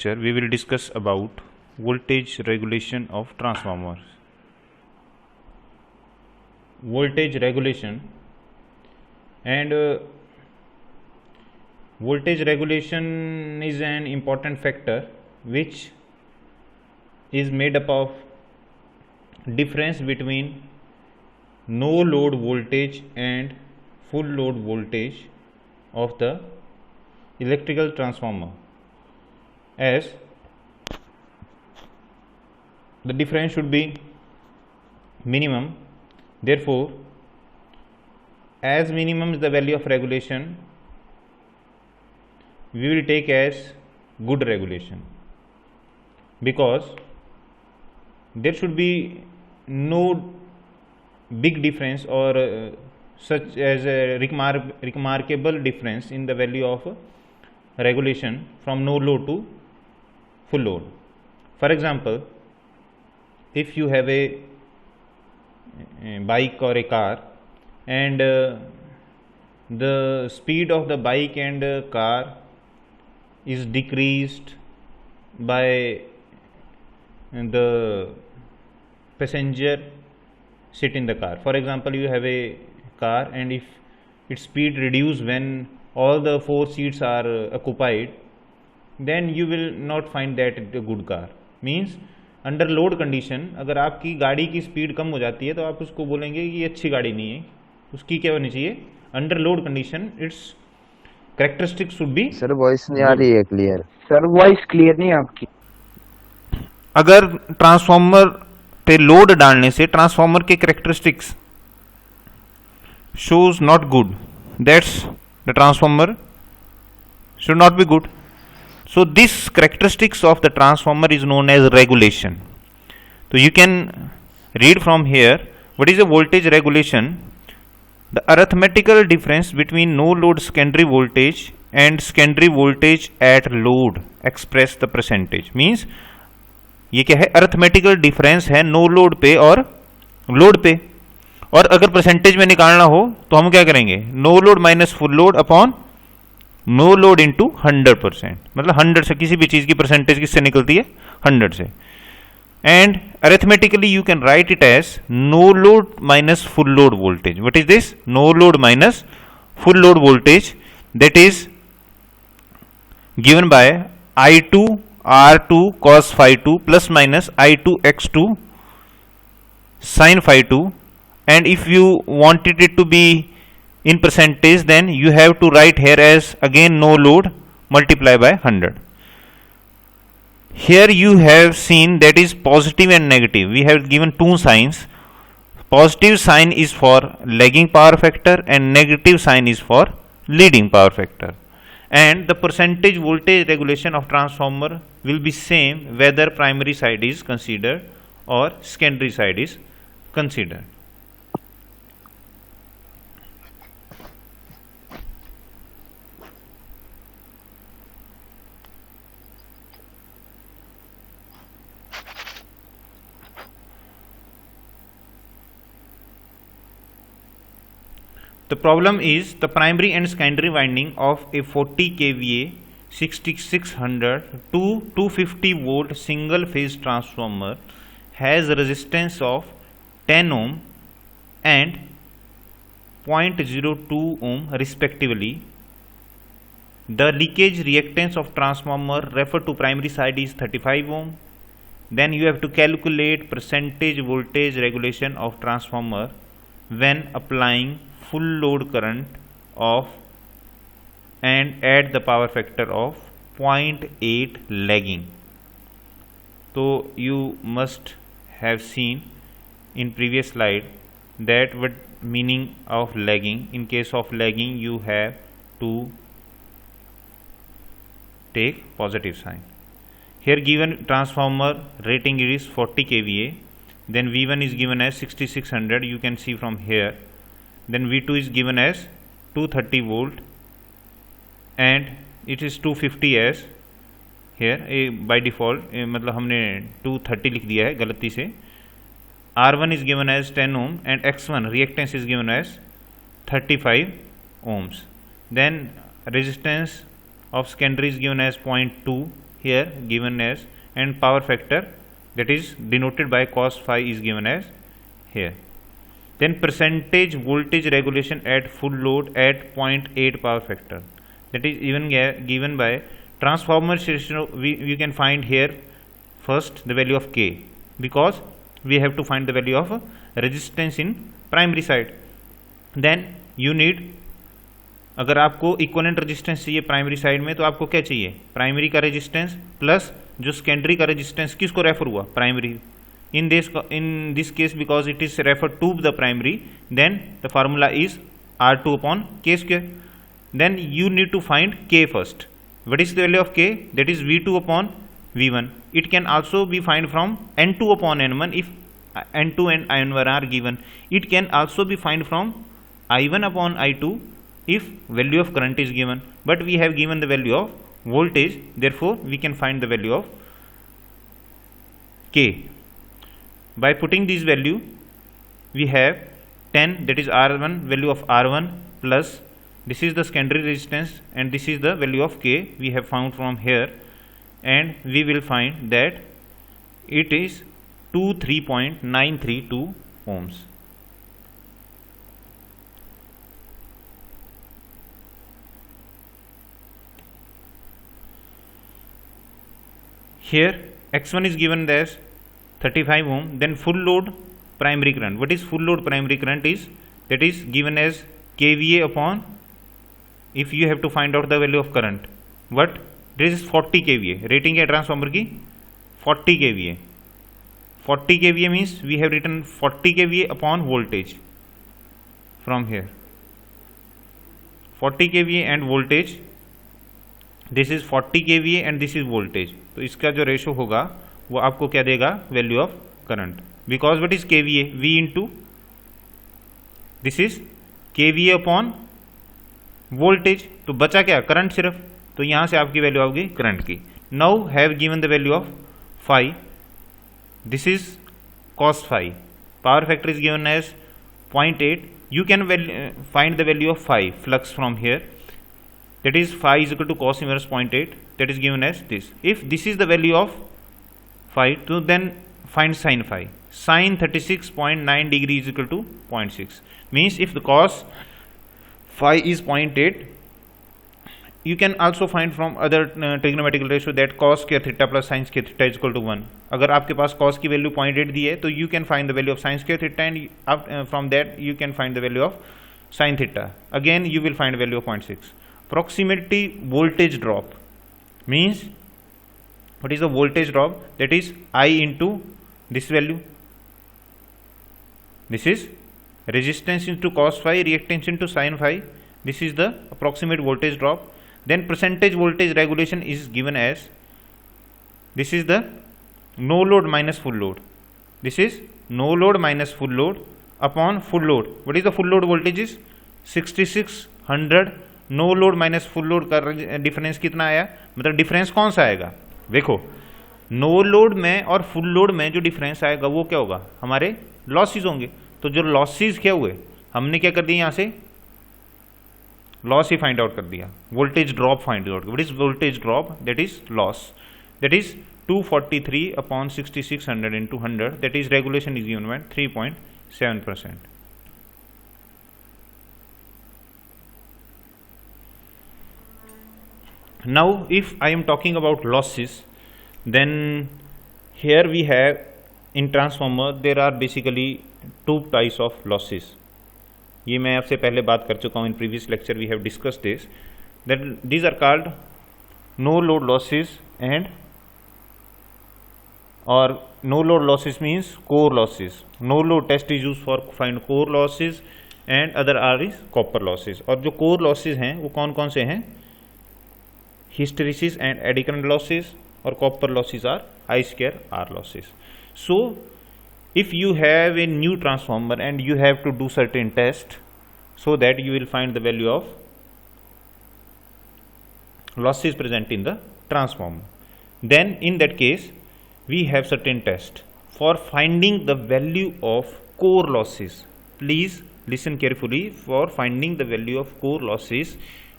We will discuss about voltage regulation of transformers. Voltage regulation and voltage regulation is an important factor which is made up of difference between no load voltage and full load voltage of the electrical transformer, as the difference should be minimum. Therefore, as minimum is the value of regulation, we will take as good regulation, because there should be no big difference or such as a remarkable difference in the value of regulation from no load to full load. For example, if you have a bike or a car and the speed of the bike and car is decreased by the passenger sit in the car. For example, you have a car and if its speed reduces when all the 4 seats are occupied, then you will not find that a good car. Means under load condition अगर आपकी गाड़ी की speed कम हो जाती है तो आप उसको बोलेंगे कि ये अच्छी गाड़ी नहीं है. उसकी क्या होनी चाहिए? Under load condition it's characteristics should be. Sir voice नहीं आ रही है क्लियर. सर वॉइस क्लियर नहीं है आपकी. अगर ट्रांसफॉर्मर पे लोड डालने से ट्रांसफॉर्मर के characteristics shows not good, that's the transformer should not be good. So this characteristics of the transformer is known as regulation. So you can read from here what is a voltage regulation. The arithmetical difference between no load secondary voltage and secondary voltage at load express the percentage. Means ये क्या है? Arithmetical difference है no load पे और load पे. और अगर percentage में निकालना हो तो हम क्या करेंगे? No load minus full load upon no load into 100%. मतलब 100 से किसी भी चीज की परसेंटेज किससे निकलती है? 100 से. And arithmetically you can write it as no load minus full load voltage. What is this? No load minus full load voltage, that is given by I2 R2 cos phi 2 plus minus I2 X2 sin phi 2. And if you wanted it to be in percentage, then you have to write here as again no load multiply by 100. Here you have seen that is positive and negative. We have given two signs. Positive sign is for lagging power factor and negative sign is for leading power factor. And the percentage voltage regulation of transformer will be same whether primary side is considered or secondary side is considered. The problem is the primary and secondary winding of a 40 kVA 6600 to 250 volt single phase transformer has a resistance of 10 ohm and 0.02 ohm respectively. The leakage reactance of transformer referred to primary side is 35 ohm. Then you have to calculate percentage voltage regulation of transformer when applying full load current of and add the power factor of 0.8 lagging. So you must have seen in previous slide that what meaning of lagging. In case of lagging you have to take positive sign. Here given transformer rating is 40 kVA, then V1 is given as 6600, you can see from here. Then V2 is given as 230 volt and it is 250 as here by default. मतलब हमने 230 लिख दिया है गलती से. R1 is given as 10 ohm and X1 reactance is given as 35 ohms. Then resistance of secondary is given as 0.2 here given as, and power factor that is denoted by cos phi is given as here. Then percentage voltage regulation at full load at 0.8 power factor, that is even given by transformer station. We can find here first the value of K, because we have to find the value of resistance in primary side. Then you need, अगर आपको equivalent resistance चाहिए primary side में, तो आपको क्या चाहिए, primary का resistance plus जो सेकेंडरी का रेजिस्टेंस किसको रेफर हुआ, primary. In this case, because it is referred to the primary, then the formula is R2 upon K square. Then you need to find K first. What is the value of K? That is V2 upon V1. It can also be find from N2 upon N1 if N2 and N1 are given. It can also be find from I1 upon I2 if value of current is given. But we have given the value of voltage, therefore we can find the value of K. By putting this value, we have 10, that is R1, value of R1 plus this is the secondary resistance, and this is the value of K we have found from here, and we will find that it is 23.932 ohms. Here X1 is given as 35 ohm. Then full load primary current. What is full load primary current is, that is given as kVA upon, if you have to find out the value of current, what, this is 40 kVA, rating है transformer की 40 kVA. 40 kVA means we have written 40 kVA upon voltage from here. 40 kVA and voltage, this is 40 kVA and this is voltage. तो इसका जो ratio होगा वो आपको क्या देगा, value of current. Because what is KVA, V into this is KVA upon voltage, तो बचा क्या, करंट सिर्फ. तो यहां से आपकी वैल्यू आओगी करंट की. Now have given the value of phi, this is cos phi, power factor is given as 0.8. You can find the value of phi flux from here, that is phi is equal to cos inverse 0.8, that is given as this. If this is the value of phi, to then find sin phi. Sin 36.9 degree is equal to 0.6. Means if the cos phi is 0.8, you can also find from other trigonometrical ratio that cos square theta plus sin square theta is equal to 1. अगर आपके पास cos की value 0.8 दी है, तो you can find the value of sin square theta, and from that you can find the value of sin theta. Again you will find value of 0.6. Proximity voltage drop means, what is the voltage drop, that is I into this value, this is resistance into cos phi, reactance into sin phi, this is the approximate voltage drop. Then percentage voltage regulation is given as, this is the no load minus full load, this is no load minus full load upon full load. What is the full load voltage is 6600. No load minus full load का difference कितना आया, मतलब difference कौन सा आएगा, देखो no load में और फुल लोड में जो डिफरेंस आएगा वो क्या होगा, हमारे लॉसेस होंगे. तो जो लॉसेस क्या हुए, हमने क्या कर दिया, यहाँ से लॉस ही फाइंड आउट कर दिया, voltage drop find out. What is voltage drop, that is loss, that is 243 upon 6600 into 100, that is regulation is given bye 3.7%. Now if I am talking about losses, then here we have in transformer there are basically two types of losses. ये मैं आपसे पहले बात कर चुका हूँ, in previous lecture we have discussed this, that these are called no load losses and, or no load losses means core losses. No load test is used for find core losses and other are is copper losses. और जो core losses हैं वो कौन कौन से हैं, hysteresis and eddy current losses, or copper losses are I square R losses. So if you have a new transformer and you have to do certain test so that you will find the value of losses present in the transformer, then in that case we have certain test for finding the value of core losses. Please listen carefully. For finding the value of core losses,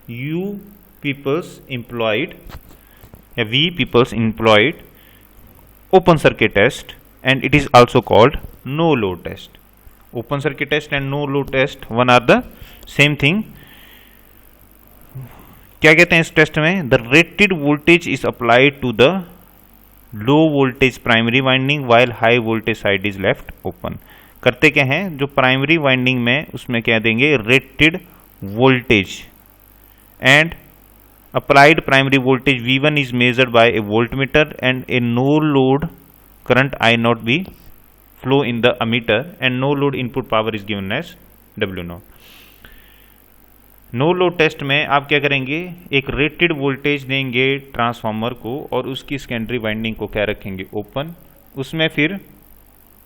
you peoples employed we peoples employed open circuit test, and it is also called no load test. Open circuit test and no load test one are the same thing. क्या कहते हैं इस test में? The rated voltage is applied to the low voltage primary winding while high voltage side is left open. करते क्या हैं, जो primary winding में उसमें कह देंगे rated voltage, and applied primary voltage V1 is measured by a voltmeter and a no load current I naught be flow in the ammeter, and no load input power is given as W0. No load test में आप क्या करेंगे, एक rated voltage देंगे transformer को और उसकी secondary winding को क्या रखेंगे, ओपन. उसमें फिर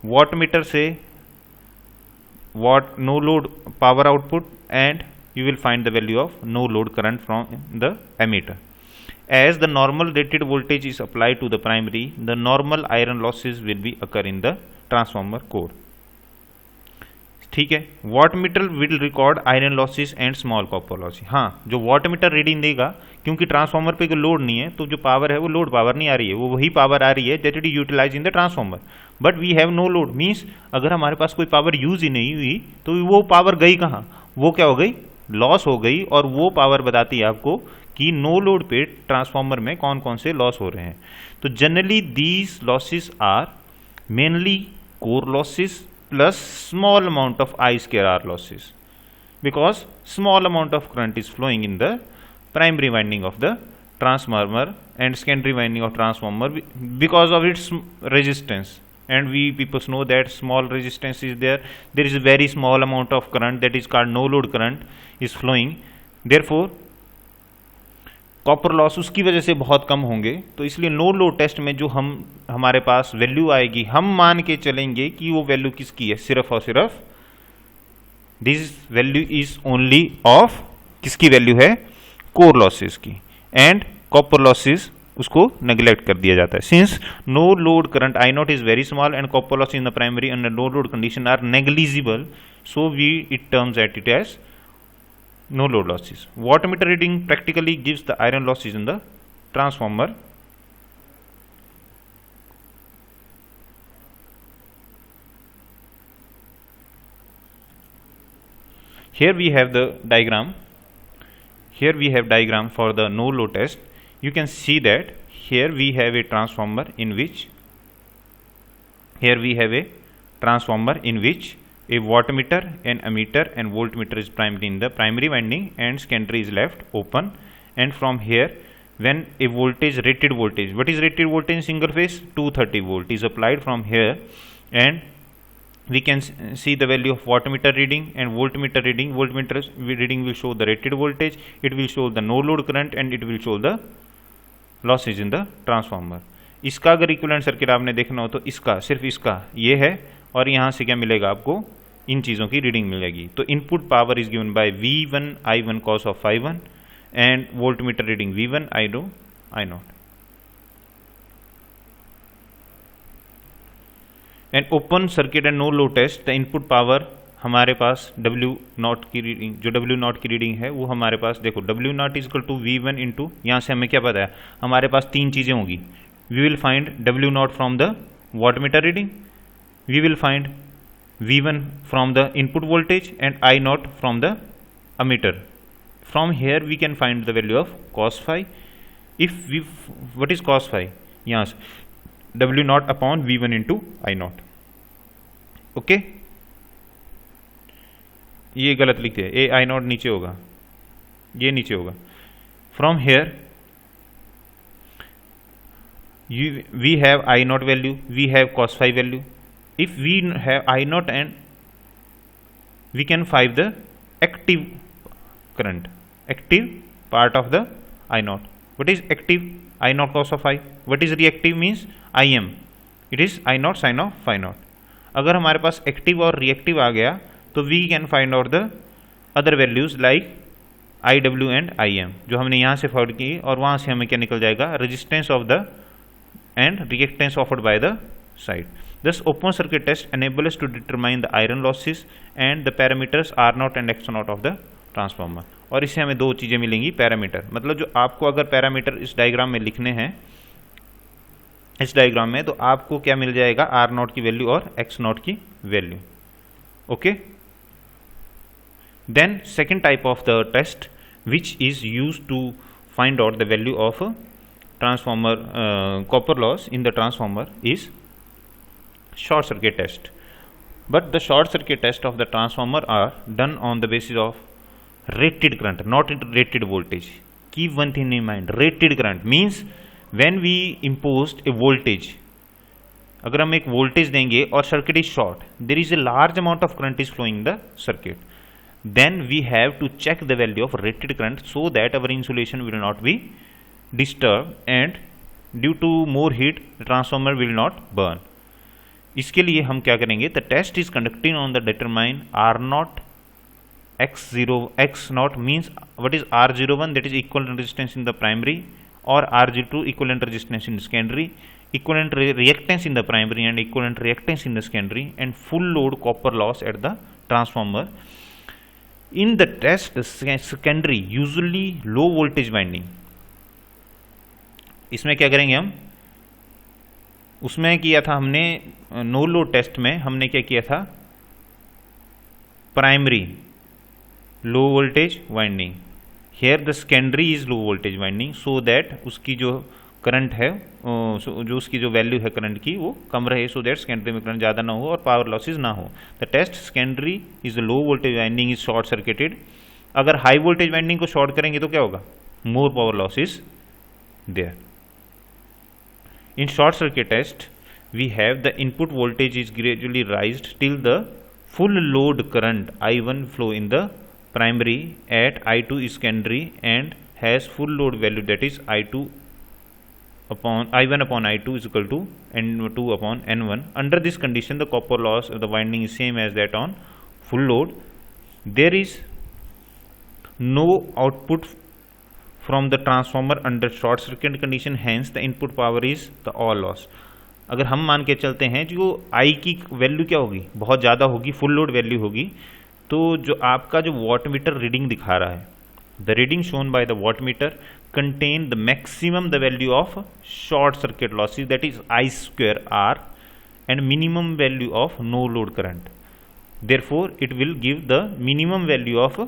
वॉटमीटर से watt no load power output, and you will find the value of no load current from the ammeter. As the normal rated voltage is applied to the primary, the normal iron losses will be occur in the transformer core. ठीक है. Wattmeter will record iron losses and small copper losses. हाँ, जो wattmeter reading देगा, क्योंकि transformer पे कोई load नहीं है, तो जो पावर है वो लोड पावर नहीं आ रही है, वो वही पावर आ रही है that it is utilize in the transformer. But we have no load, means अगर हमारे पास कोई पावर यूज ही नहीं हुई तो वो पावर गई कहाँ, वो क्या हो गई, लॉस हो गई. और वो पावर बताती है आपको कि नो लोड पे ट्रांसफार्मर में कौन कौन से लॉस हो रहे हैं. तो generally these losses are mainly core losses plus small amount of I square R losses, because small amount of current is flowing in the primary winding of the transformer and secondary winding of transformer because of its resistance. And we people know that small resistance is there is a very small amount of current that is called no load current is flowing, therefore copper loss उसकी वजह से बहुत कम होंगे. तो इसलिए no load test में जो हमारे पास वैल्यू आएगी, हम मान के चलेंगे कि वो वैल्यू किसकी है, सिर्फ और सिर्फ this value is only of, किसकी वैल्यू है, कोर लॉसेस की, एंड कॉपर लॉसेस उसको नेग्लेक्ट कर दिया जाता है. Since no load current I naught is very small and copper loss in the primary under no load condition are negligible, so we it terms at it as no load losses. Wattmeter reading practically gives the iron losses in the transformer. Here we have the diagram. Here we have diagram for the no load test. You can see that here we have a transformer in which a wattmeter, an ammeter and voltmeter is primary in the primary winding and secondary is left open. And from here, when a voltage, rated voltage, what is rated voltage in single phase, 230 volt is applied from here, and we can see the value of wattmeter reading and voltmeter reading. Voltmeter reading will show the rated voltage, it will show the no load current and it will show the losses in the transformer. इसका अगर equivalent circuit आपने देखना हो तो इसका, सिर्फ इसका ये है, और यहाँ से क्या मिलेगा आपको, इन चीज़ों की रीडिंग मिलेगी. तो input power is given by V1 I1 cos of phi1 and voltmeter reading V1 I0. And open circuit and no load test, the input power हमारे पास W0 की रीडिंग, जो W0 की रीडिंग है वो हमारे पास, देखो W0 is equal to V1 into, यहाँ से हमें क्या पता है, हमारे पास तीन चीज़ें होंगी. We will find W0 from the wattmeter reading, we will find V1 from the input voltage and I0 from the ammeter. From here we can find the value of cos phi. What is cos phi? Yes, W0 upon V1 into I0. Okay? ये गलत लिखते हैं, ए I0 नीचे होगा, ये नीचे होगा. From here we have I0 value, we have cos phi value. If we have I0 and we can find the active current, active part of the I0. What is active? I0 cos of phi. What is reactive? Means Im. It is I0 sin of phi naught. अगर हमारे पास active और reactive आ गया तो we can find out the other values like IW and IM, जो हमने यहाँ से find की, और वहाँ से हमें क्या निकल जाएगा, resistance of the and reactance offered by the side. Thus open circuit test enable us to determine the iron losses and the parameters R0 and X0 of the transformer. और इससे हमें दो चीज़ें मिलेंगी, पैरामीटर, मतलब जो आपको अगर पैरामीटर इस डायग्राम में लिखने हैं, इस डायग्राम में, तो आपको क्या मिल जाएगा, आर नॉट की वैल्यू और एक्स नॉट की value. Okay, then second type of the test which is use to find out the value of a transformer copper loss in the transformer is short circuit test. But the short circuit test of the transformer are done on the basis of rated current, not rated voltage. Keep one thing in mind, rated current means when we imposed a voltage, अगर हम एक voltage देंगे और circuit is short, there is a large amount of current is flowing the circuit, then we have to check the value of rated current so that our insulation will not be disturbed and due to more heat the transformer will not burn. इसके लिए हम क्या करेंगे, the test is conducted on the determine R0 X0 means what is R01, that is equivalent resistance in the primary, or R02 equivalent resistance in the secondary, equivalent reactance in the primary and equivalent reactance in the secondary, and full load copper loss at the transformer. In the test secondary usually low voltage winding, इसमें क्या करेंगे हम, उसमें किया था हमने no load test में हमने क्या किया था, primary low voltage winding, here the secondary is low voltage winding, so that उसकी जो करंट है, जो उसकी जो वैल्यू है करंट की वो कम रहे, सो दैट सेकेंडरी में करंट ज़्यादा ना हो और पावर लॉसेज ना हो। The test secondary is low voltage winding is short circuited. अगर हाई वोल्टेज वाइंडिंग को शॉर्ट करेंगे तो क्या होगा, more power losses there. In short circuit test we have the input voltage is gradually raised till the full load current I1 flow in the primary at I2 is secondary and has full load value, that is I1 upon I2 is equal to N2 upon N1. Under this condition the copper loss of the winding is same as that on full load. There is no output from the transformer under short circuit condition, hence the input power is the all loss. अगर हम मान के चलते हैं जो I की value क्या होगी, बहुत ज़्यादा होगी, फुल लोड वैल्यू होगी, तो जो आपका जो वॉट मीटर रीडिंग दिखा रहा है, the reading shown by the watt meter contain the maximum the value of short circuit losses, that is I square R, and minimum value of no load current. Therefore it will give the minimum value of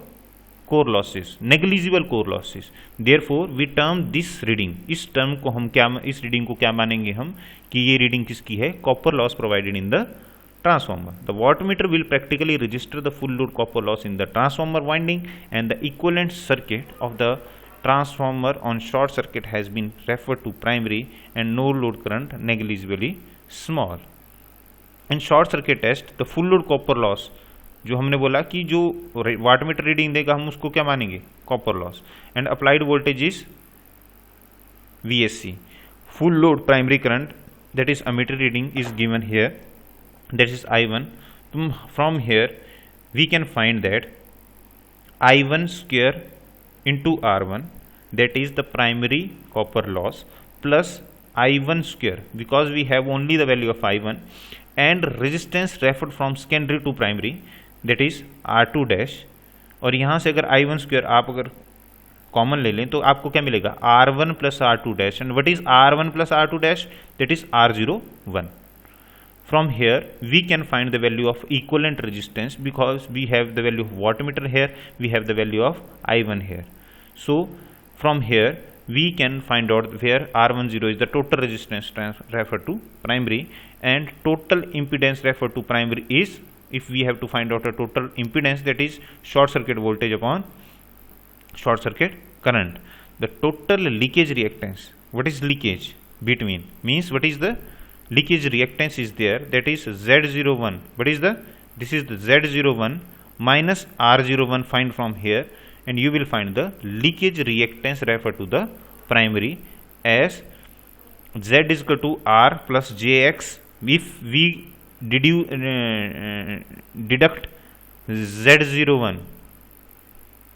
core losses, negligible core losses. Therefore we term this reading, इस term को हम क्या, इस reading को क्या मानेंगे हम कि ये reading किसकी है, copper loss provided in the transformer. The wattmeter will practically register the full load copper loss in the transformer winding, and the equivalent circuit of the transformer on short circuit has been referred to primary and no load current negligibly small. In short circuit test the full load copper loss, जो हमने बोला कि जो wattmeter reading देगा हम उसको क्या मानेंगे, copper loss, and applied voltage is VSC, full load primary current, that is ammeter reading is given here, that is I1. From here we can find that I1 square into R1, that is the primary copper loss, plus I1 square, because we have only the value of I1, and resistance referred from secondary to primary, that is R2 dash. और यहाँ से अगर I1 square आप अगर common ले लें तो आपको क्या मिलेगा, R1 plus R2 dash, and what is R1 plus R2 dash, that is R01. From here we can find the value of equivalent resistance, because we have the value of wattmeter here, we have the value of I1 here. So from here we can find out where R10 is the total resistance referred to primary, and total impedance referred to primary is, if we have to find out a total impedance, that is short circuit voltage upon short circuit current. The total leakage reactance, what is leakage between, means what is the leakage reactance is there, that is Z01, what is the, this is the Z01 minus R01, find from here, and you will find the leakage reactance referred to the primary as Z is equal to R plus JX. If we deduct Z01,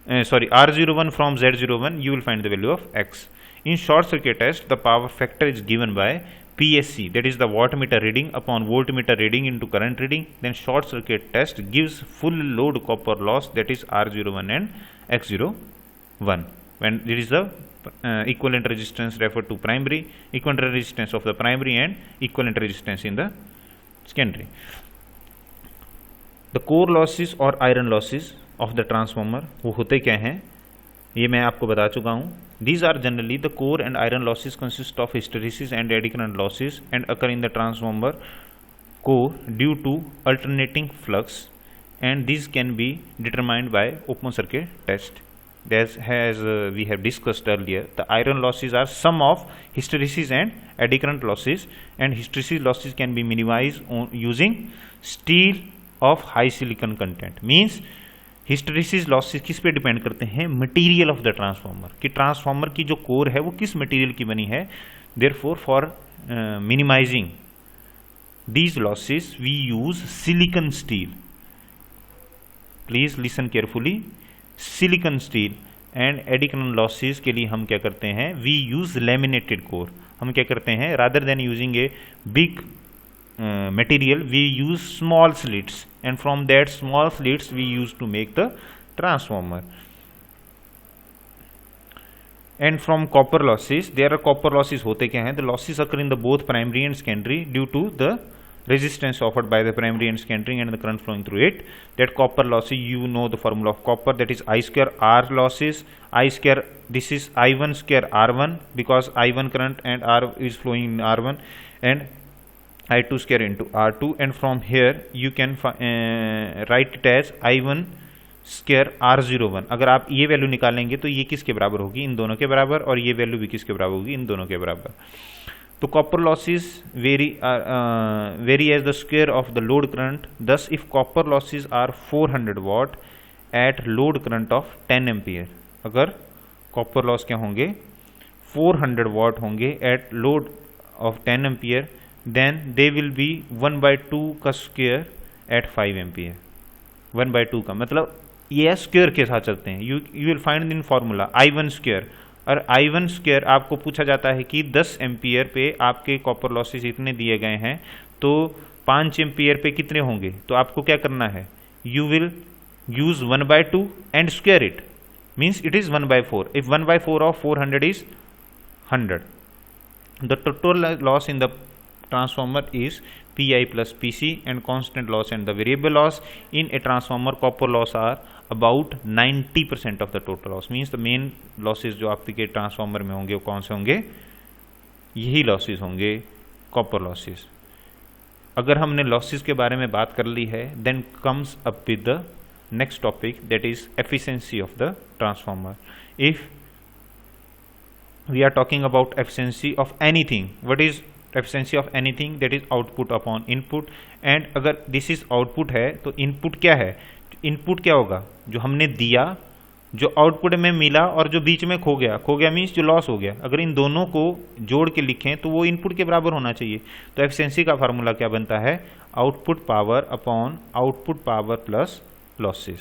R01 from Z01, you will find the value of X. In short circuit test the power factor is given by PSC, that is the wattmeter reading upon voltmeter reading into current reading. Then short circuit test gives full load copper loss, that is R01 and X01. 1 when it is the equivalent resistance referred to primary, equivalent resistance of the primary and equivalent resistance in the secondary. The core losses और iron losses of the transformer वो होते क्या हैं ये मैं आपको बता चुका हूँ. These are generally the core and iron losses consist of hysteresis and eddy current losses and occur in the transformer core due to alternating flux, and these can be determined by open circuit test. As we have discussed earlier, the iron losses are sum of hysteresis and eddy current losses, and hysteresis losses can be minimized using steel of high silicon content. Means hysteresis losses किस पे depend करते हैं? Material of the transformer, कि transformer की जो core है वो किस मटेरियल की बनी है. Therefore for minimizing these losses we use silicon steel. Please listen carefully. Silicon steel. And eddy current losses के लिए हम क्या करते हैं? We use laminated core. हम क्या करते हैं? Rather than using a big material, we use small slits, and from that small slits we use to make the transformer. And from copper losses, there are copper losses होते क्या हैं? The losses occur in the both primary and secondary due to the resistance offered by the primary and secondary and the current flowing through it. That copper losses, you know the formula of copper, that is I square R losses. I square, this is I1 square R1 because I1 current and R is flowing in R1, and I2 square into R2, and from here you can write it as I1 square R01. अगर आप ये value निकालेंगे तो ये किसके बराबर होगी? इन दोनों के बराबर, और ये वैल्यू भी किसके बराबर होगी? इन दोनों के बराबर. तो copper losses vary as the square of the load current. Thus if copper losses are 400 watt at load current of 10 ampere, अगर कॉपर लॉस क्या होंगे? 400 वॉट होंगे at load of 10 ampere, then they will be 1/2 का square eight 5 ampere. 1/2 का मतलब ये square के साथ चलते हैं. You will find in formula I1 square, और I1 स्क्वायर आपको पूछा जाता है कि 10 एम्पियर पे आपके कॉपर लॉसेस इतने दिए गए हैं, तो 5 एम्पियर पे कितने होंगे? तो आपको क्या करना है? You will use 1/2 and square it, means it is 1/4. If 1/4 of 400 is 100. The total loss in the transformer is Pi plus PC, and constant loss and the variable loss in a transformer copper loss are about 90% of the total loss. Means the main losses जो आपके transformer में होंगे वो कौन से होंगे? यही losses होंगे, कॉपर लॉसेस. अगर हमने लॉसेस के बारे में बात कर ली है, then comes up with the next topic, that is efficiency of the transformer. If we are talking about efficiency of anything, what is efficiency of anything? that is output upon input. and अगर this is output है तो input क्या है? input क्या होगा? जो हमने दिया, जो आउटपुट में मिला, और जो बीच में खो गया मीन्स जो लॉस हो गया. अगर इन दोनों को जोड़ के लिखें तो वो इनपुट के बराबर होना चाहिए. तो एफिशिएंसी का फार्मूला क्या बनता है? Output power upon output power plus losses.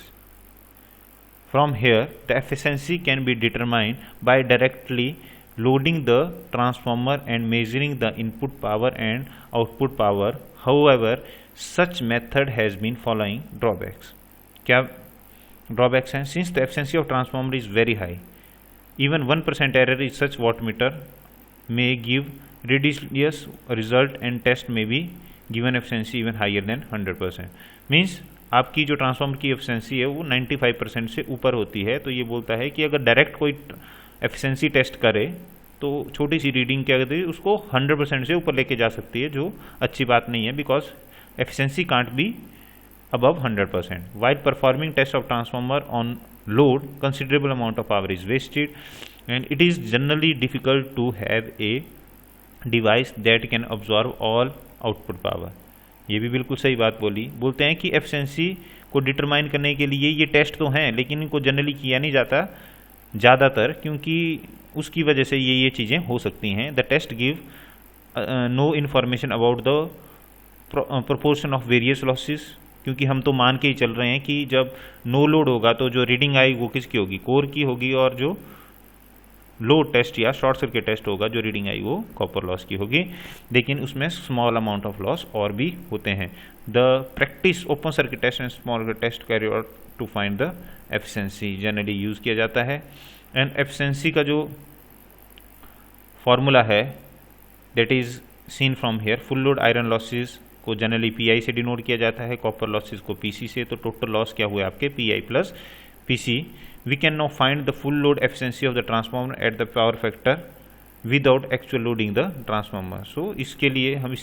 From here the efficiency can be determined by directly loading the transformer and measuring the input power and output power. However, such method has been following drawbacks. क्या drawbacks हैं? Since the efficiency of transformer is very high, even 1% error in such wattmeter may give ridiculous result, and test may be given efficiency even higher than 100%. Means आपकी जो transformer की efficiency है वो 95% से ऊपर होती है. तो ये बोलता है कि अगर डायरेक्ट कोई एफिशिएंसी टेस्ट करे तो छोटी सी रीडिंग क्या कहती है, उसको 100% से ऊपर लेके जा सकती है, जो अच्छी बात नहीं है, because efficiency can't be above 100%. While performing test of transformer on load, considerable amount of power is wasted, and it is generally difficult to have a device that can absorb all output power. ये भी बिल्कुल सही बात बोलते हैं कि efficiency को determine करने के लिए ये टेस्ट तो हैं, लेकिन इनको जनरली किया नहीं जाता ज़्यादातर, क्योंकि उसकी वजह से ये चीज़ें हो सकती हैं. The test give no information about the proportion of various losses, क्योंकि हम तो मान के ही चल रहे हैं कि जब नो लोड होगा तो जो रीडिंग आई वो किसकी होगी? कोर की होगी, और जो लोड टेस्ट या शॉर्ट सर्किट टेस्ट होगा जो रीडिंग आई वो कॉपर लॉस की होगी. लेकिन उसमें स्मॉल अमाउंट ऑफ लॉस और भी होते हैं. The practice open circuit test and small circuit test carry out to find the efficiency generally use किया जाता है. एंड एफिशिएंसी का जो फॉर्मूला है that is seen from here. Full load iron losses को जनरली पीआई से denote किया जाता है, कॉपर लॉसेस को पीसी से। तो टोटल लॉस क्या हुए आपके PI plus PC. We can now find the full load efficiency of the transformer at the power factor without actual loading the transformer. So इसके लिए हम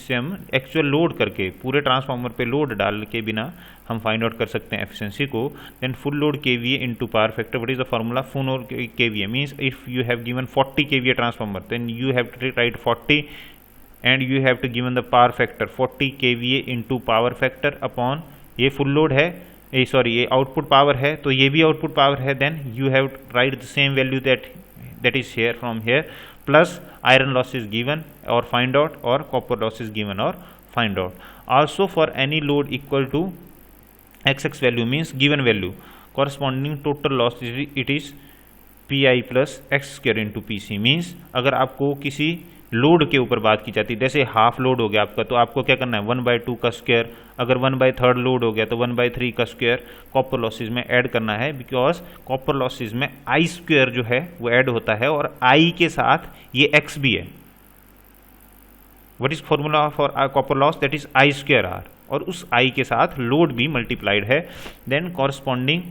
एक्चुअल लोड करके पूरे ट्रांसफार्मर पे लोड डाल के बिना हम फाइंड आउट कर सकते हैं एफिशिएंसी को। Then full load KVA into power factor, what is the formula? Full load KVA means if you have given 40 KVA transformer then you have to write 40 and you have to given the power factor 40 KVA into power factor upon, ये full load है, ये output power है, तो ये भी output power है। Then you have write the same value that is here from here plus iron loss is given or find out, or copper loss is given or find out. Also for any load equal to xx value means given value corresponding total loss it is pi plus x square into pc means अगर आपको किसी load के ऊपर बात की जाती है, जैसे हाफ लोड हो गया आपका, तो आपको क्या करना है 1/2 का स्क्वायर, अगर 1/3 लोड हो गया तो 1/3 का स्क्वायर कॉपर लॉसेज में ऐड करना है, बिकॉज कॉपर लॉसेज में आई स्क्वायर जो है वो ऐड होता है और आई के साथ ये एक्स भी है। What is formula for copper loss? That is I square R, और उस आई के साथ लोड भी मल्टीप्लाइड है। देन कॉरेस्पॉन्डिंग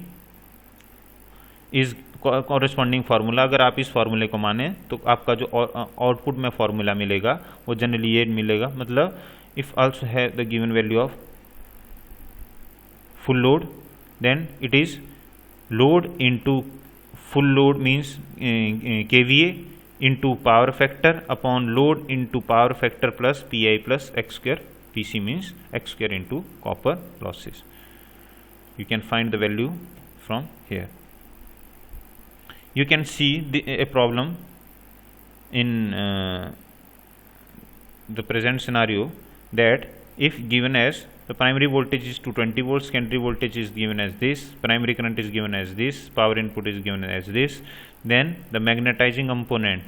फार्मूला, अगर आप इस फार्मूले को माने तो आपका जो आउटपुट में फार्मूला मिलेगा वो जनरली ये मिलेगा, मतलब if also have the given value of full load then it is load into full load means KVA into power factor upon load into power factor plus PI plus X square, PC means X square into copper losses. You can find the value from here. You can see a problem in the present scenario that if given as the primary voltage is 220 volts, secondary voltage is given as this, primary current is given as this, power input is given as this, then the magnetizing component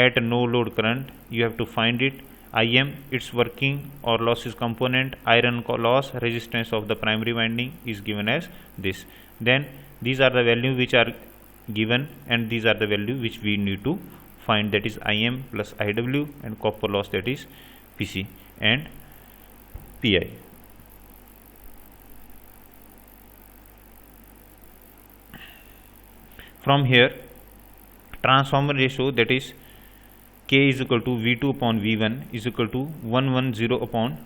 at no load current, you have to find it. Im, its working or losses component, iron loss, resistance of the primary winding is given as this. Then these are the value which are given and these are the value which we need to find, that is Im plus Iw, and copper loss that is Pc and Pi. From here transformer ratio, that is K is equal to V2 upon V1 is equal to 110 upon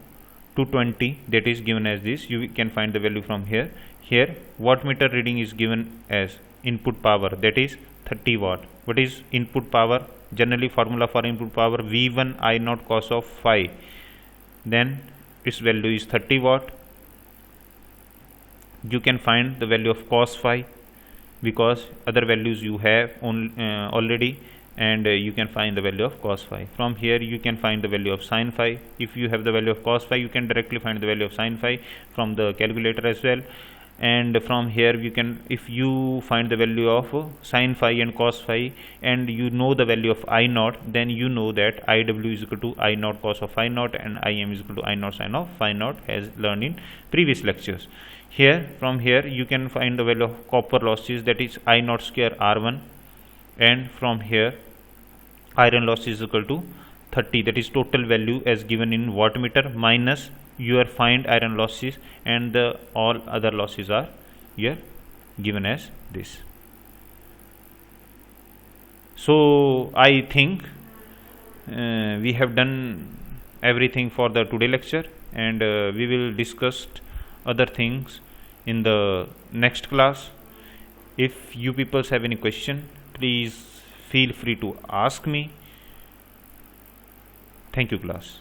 220, that is given as this. You can find the value from here. Here wattmeter reading is given as input power, that is 30 watt. What is input power? Generally formula for input power V1 I naught cos of phi, then its value is 30 watt. You can find the value of cos phi because other values you have already, and you can find the value of cos phi. From here you can find the value of sin phi. If you have the value of cos phi, you can directly find the value of sin phi from the calculator as well. And from here you can, if you find the value of sin phi and cos phi and you know the value of I naught, then you know that Iw is equal to I naught cos of phi naught and Im is equal to I naught sin of phi naught, as learned in previous lectures. Here from here you can find the value of copper losses, that is I naught square R1, and from here iron loss is equal to 30, that is total value as given in wattmeter minus your find iron losses, and the all other losses are here given as this. So I think we have done everything for the today lecture, and we will discuss other things in the next class. If you people have any question, please feel free to ask me. Thank you class.